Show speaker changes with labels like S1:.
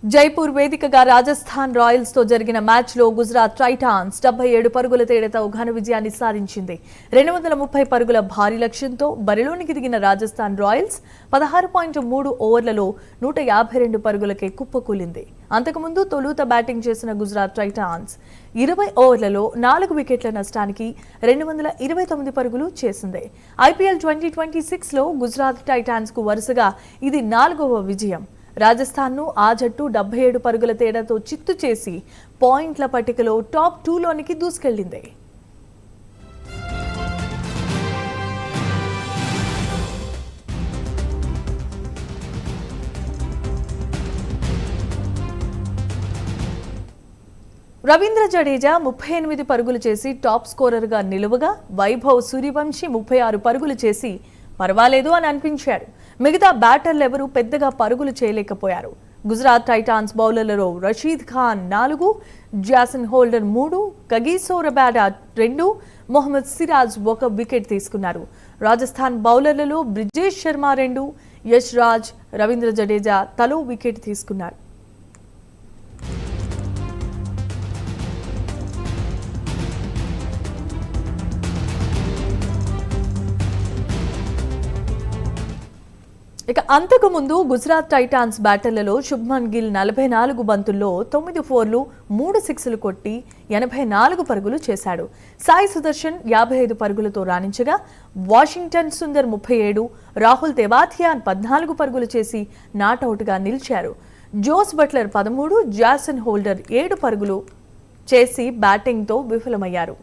S1: జైపూర్ వేదికగా రాజస్థాన్ రాయల్స్ తో జరిగిన మ్యాచ్ లో గుజరాత్ టైటాన్స్ 77 పరుగుల తేడాతో ఘన విజయాన్ని సాధించింది. 230 పరుగుల భారీ లక్ష్యంతో బరిలోనికి దిగిన రాజస్థాన్ రాయల్స్ 16.3 ఓవర్లలో 152 పరుగులకే కుప్పకూలింది. అంతకుముందు తొలుత బ్యాటింగ్ చేసిన గుజరాత్ టైటాన్స్ 20 ఓవర్లలో 4 వికెట్ల నష్టానికి 229 పరుగులు చేసింది. ఐపీఎల్ 2026 లో గుజరాత్ టైటాన్స్ కు వరుసగా ఇది 4వ విజయం. రాజస్థాన్ ను ఆ జట్టు 77 పరుగుల తేడాతో చిత్తు చేసి పాయింట్ల పట్టికలో టాప్ 2లోనికి దూసుకెళ్లింది. రవీంద్ర జడేజా 38 పరుగులు చేసి టాప్ స్కోరర్గా నిలువగా వైభవ్ సూర్యవంశీ 36 పరుగులు చేసి పర్వాలేదు అని అనిపించాడు. మిగతా బ్యాటర్లు ఎవరూ పెద్దగా పరుగులు చేయలేకపోయారు. గుజరాత్ టైటాన్స్ బౌలర్లలో Rashid Khan 4, Jason Holder 3, Kagiso Rabada 2, Mohammed Siraj 1 wicket తీసుకున్నారు. రాజస్థాన్ బౌలర్లలో బ్రిజేష్ శర్మ 2, యష్ రాజ్, రవీంద్ర జడేజా తలో వికెట్ తీసుకున్నారు. ఇక అంతకుముందు గుజరాత్ టైటాన్స్ బ్యాటర్లలో శుభ్మన్ గిల్ 44 బంతుల్లో 9 ఫోర్లు 3 సిక్స్లు కొట్టి 84 పరుగులు చేశాడు. సాయి సుదర్శన్ 55 పరుగులతో రాణించగా వాషింగ్టన్ సుందర్ 37, రాహుల్ తెవాథియాన్ 14 పరుగులు చేసి నాట్అవుట్గా నిలిచారు. జోస్ బట్లర్ 13, జాసన్ హోల్డర్ 7 పరుగులు చేసి బ్యాటింగ్తో విఫలమయ్యారు.